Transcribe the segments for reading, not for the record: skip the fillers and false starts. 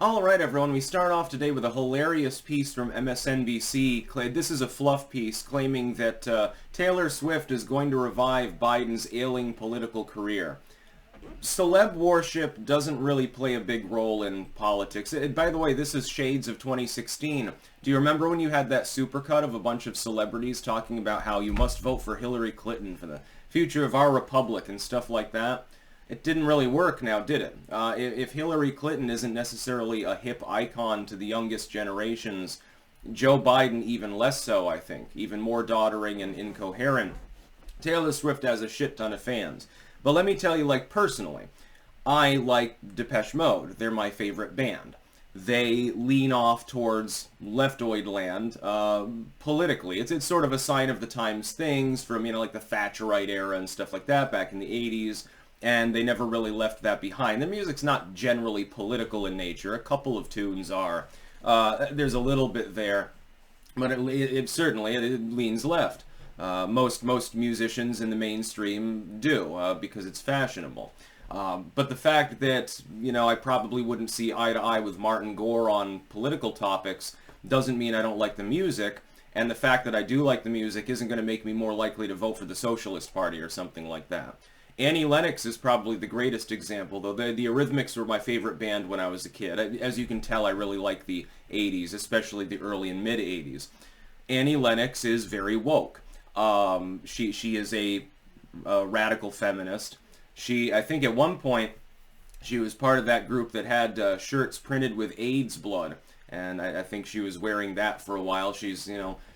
Alright everyone, we start off today with a hilarious piece from MSNBC. This is a fluff piece claiming that Taylor Swift is going to revive Biden's ailing political career. Celeb worship doesn't really play a big role in politics. By the way, this is shades of 2016. Do you remember when you had that supercut of a bunch of celebrities talking about how you must vote for Hillary Clinton for the future of our republic and stuff like that? It didn't really work now, did it? If Hillary Clinton isn't necessarily a hip icon to the youngest generations, Joe Biden even less so, I think. Even more doddering and incoherent. Taylor Swift has a shit ton of fans. But let me tell you, like, personally, I like Depeche Mode. They're my favorite band. They lean off towards leftoid land politically. It's sort of a sign of the times things from, like the Thatcherite era and stuff like that back in the 80s. And they never really left that behind. The music's not generally political in nature. A couple of tunes are. There's a little bit there, but it certainly leans left. Most musicians in the mainstream do because it's fashionable. But the fact that I probably wouldn't see eye to eye with Martin Gore on political topics doesn't mean I don't like the music. And the fact that I do like the music isn't going to make me more likely to vote for the Socialist Party or something like that. Annie Lennox is probably the greatest example, though the Eurythmics were my favorite band when I was a kid. As you can tell, I really like the 80s, especially the early and mid-80s. Annie Lennox is very woke. She is a radical feminist. I think at one point, she was part of that group that had shirts printed with AIDS blood, and I think she was wearing that for a while. She's,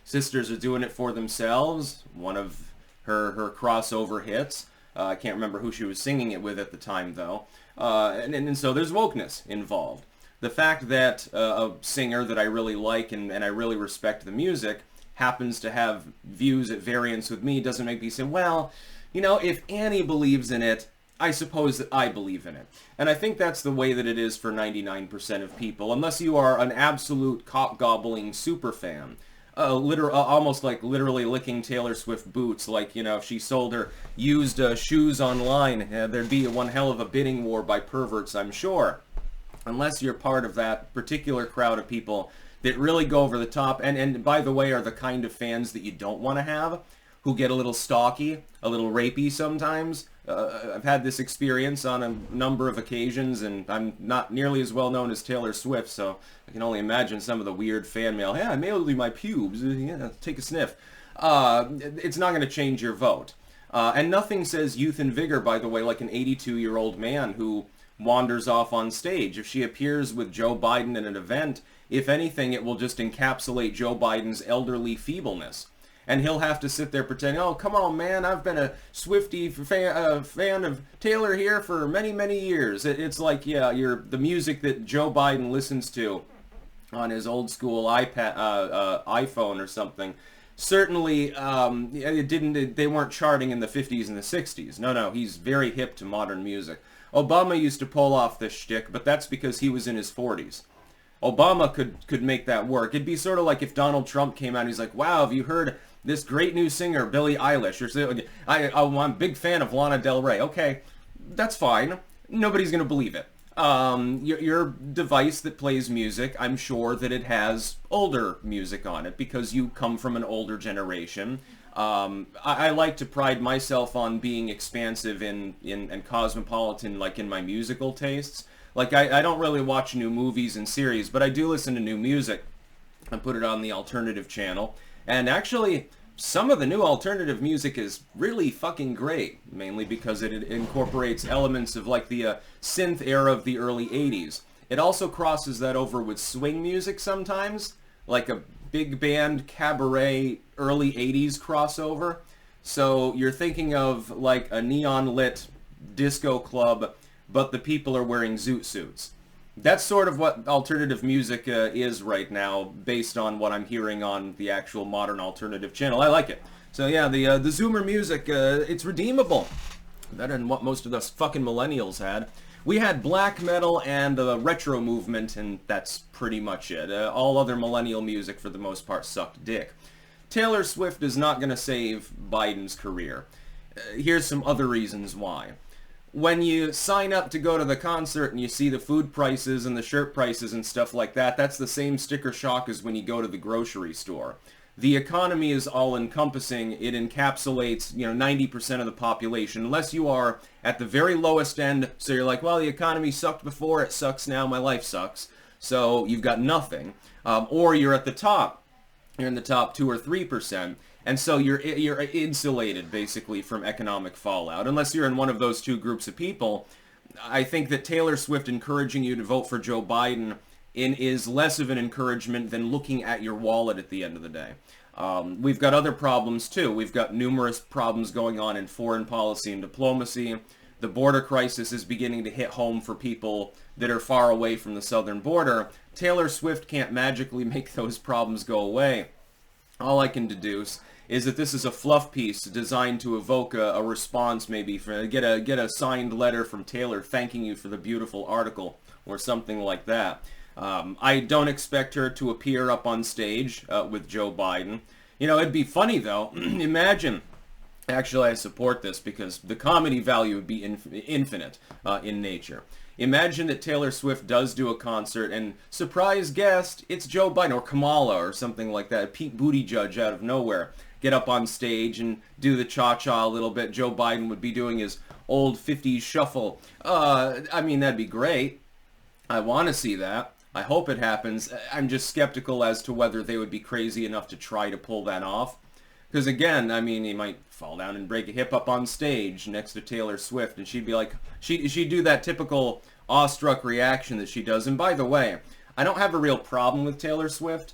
Sisters Are Doing It For Themselves, one of her crossover hits. I can't remember who she was singing it with at the time, though. And so there's wokeness involved. The fact that a singer that I really like and I really respect the music happens to have views at variance with me doesn't make me say, well, if Annie believes in it, I suppose that I believe in it. And I think that's the way that it is for 99% of people, unless you are an absolute cock-gobbling super fan. Almost like literally licking Taylor Swift boots, like, if she sold her used shoes online, there'd be one hell of a bidding war by perverts, I'm sure. Unless you're part of that particular crowd of people that really go over the top, and by the way, are the kind of fans that you don't want to have, who get a little stalky, a little rapey sometimes. I've had this experience on a number of occasions, and I'm not nearly as well known as Taylor Swift, so I can only imagine some of the weird fan mail. Hey, I mailed you my pubes. Yeah, take a sniff. It's not going to change your vote. And nothing says youth and vigor, by the way, like an 82-year-old man who wanders off on stage. If she appears with Joe Biden at an event, if anything, it will just encapsulate Joe Biden's elderly feebleness. And he'll have to sit there pretending, oh, come on, man, I've been a Swiftie fan of Taylor here for many, many years. It's like, yeah, the music that Joe Biden listens to on his old school iPhone or something. Certainly, they weren't charting in the 50s and the 60s. No, he's very hip to modern music. Obama used to pull off this shtick, but that's because he was in his 40s. Obama could make that work. It'd be sort of like if Donald Trump came out and he's like, wow, have you heard this great new singer, Billie Eilish? Or I'm a big fan of Lana Del Rey. Okay, that's fine. Nobody's going to believe it. Your device that plays music, I'm sure that it has older music on it because you come from an older generation. I like to pride myself on being expansive and cosmopolitan, like in my musical tastes. Like, I don't really watch new movies and series, but I do listen to new music. I put it on the alternative channel. And actually, some of the new alternative music is really fucking great, mainly because it incorporates elements of, like, the synth era of the early 80s. It also crosses that over with swing music sometimes, like a big band cabaret early 80s crossover. So you're thinking of, like, a neon-lit disco club, but the people are wearing zoot suits. That's sort of what alternative music is right now, based on what I'm hearing on the actual modern alternative channel. I like it. So yeah, the Zoomer music, it's redeemable. Better than what most of us fucking millennials had. We had black metal and the retro movement, and that's pretty much it. All other millennial music, for the most part, sucked dick. Taylor Swift is not going to save Biden's career. Here's some other reasons why. when you sign up to go to the concert and you see the food prices and the shirt prices and stuff like that, that's the same sticker shock as when you go to the grocery store. The economy is all-encompassing. It encapsulates, 90% of the population, unless you are at the very lowest end. So you're like, well, the economy sucked before, it sucks now, my life sucks. So you've got nothing. Or you're at the top. You're in the top 2 or 3%. And so you're insulated, basically, from economic fallout. Unless you're in one of those two groups of people, I think that Taylor Swift encouraging you to vote for Joe Biden is less of an encouragement than looking at your wallet at the end of the day. We've got other problems, too. We've got numerous problems going on in foreign policy and diplomacy. The border crisis is beginning to hit home for people that are far away from the southern border. Taylor Swift can't magically make those problems go away. All I can deduce is that this is a fluff piece designed to evoke a response, maybe get a signed letter from Taylor thanking you for the beautiful article or something like that. I don't expect her to appear up on stage with Joe Biden. It'd be funny though. Imagine. Actually, I support this because the comedy value would be infinite in nature. Imagine that Taylor Swift does do a concert and surprise guest, it's Joe Biden or Kamala or something like that. Pete Buttigieg out of nowhere. Get up on stage and do the cha-cha a little bit. Joe Biden would be doing his old 50s shuffle. That'd be great. I want to see that. I hope it happens. I'm just skeptical as to whether they would be crazy enough to try to pull that off. Because again, he might fall down and break a hip up on stage next to Taylor Swift, and she'd be like, she'd do that typical awestruck reaction that she does. And by the way, I don't have a real problem with Taylor Swift.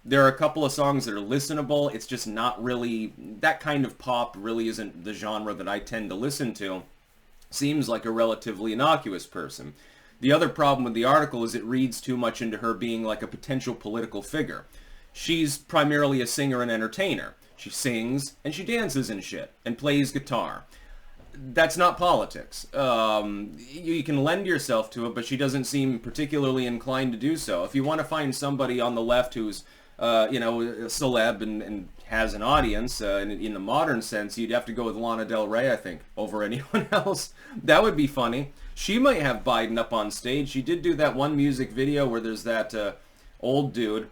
There are a couple of songs that are listenable. It's just not really, that kind of pop really isn't the genre that I tend to listen to. Seems like a relatively innocuous person. The other problem with the article is it reads too much into her being like a potential political figure. She's primarily a singer and entertainer. She sings and she dances and shit and plays guitar. That's not politics. You can lend yourself to it, but she doesn't seem particularly inclined to do so. If you want to find somebody on the left who's, a celeb and has an audience in the modern sense, you'd have to go with Lana Del Rey, I think, over anyone else. That would be funny. She might have Biden up on stage. She did do that one music video where there's that old dude.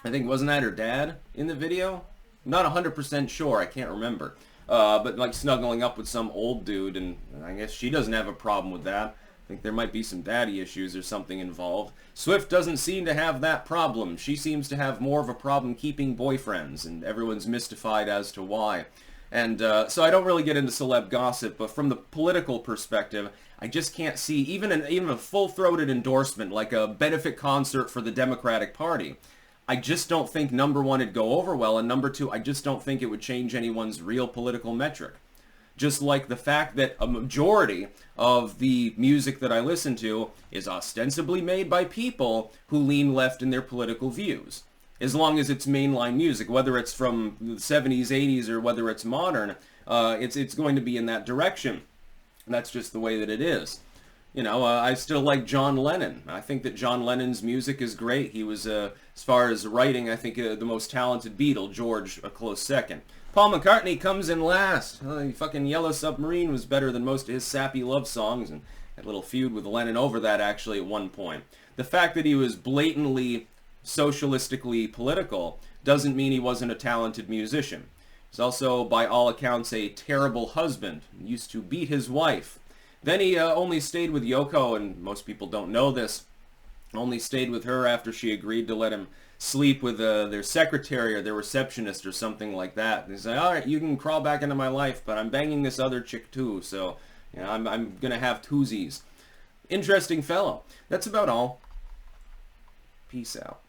I think, wasn't that her dad in the video? I'm not 100% sure. I can't remember. But like snuggling up with some old dude, and I guess she doesn't have a problem with that. I think there might be some daddy issues or something involved. Swift doesn't seem to have that problem. She seems to have more of a problem keeping boyfriends, and everyone's mystified as to why. And so I don't really get into celeb gossip, but from the political perspective, I just can't see even a full-throated endorsement, like a benefit concert for the Democratic Party. I just don't think, number one, it'd go over well, and number two, I just don't think it would change anyone's real political metric. Just like the fact that a majority of the music that I listen to is ostensibly made by people who lean left in their political views. As long as it's mainline music, whether it's from the 70s, 80s, or whether it's modern, it's going to be in that direction. That's just the way that it is. I still like John Lennon. I think that John Lennon's music is great. He was, as far as writing, I think the most talented Beatle. George, a close second. Paul McCartney comes in last. Fucking Yellow Submarine was better than most of his sappy love songs, and had a little feud with Lennon over that, actually, at one point. The fact that he was blatantly socialistically political doesn't mean he wasn't a talented musician. He's also, by all accounts, a terrible husband. He used to beat his wife. Then he only stayed with Yoko, and most people don't know this, only stayed with her after she agreed to let him sleep with their secretary or their receptionist or something like that. And he's like, all right, you can crawl back into my life, but I'm banging this other chick too, so I'm going to have twosies. Interesting fellow. That's about all. Peace out.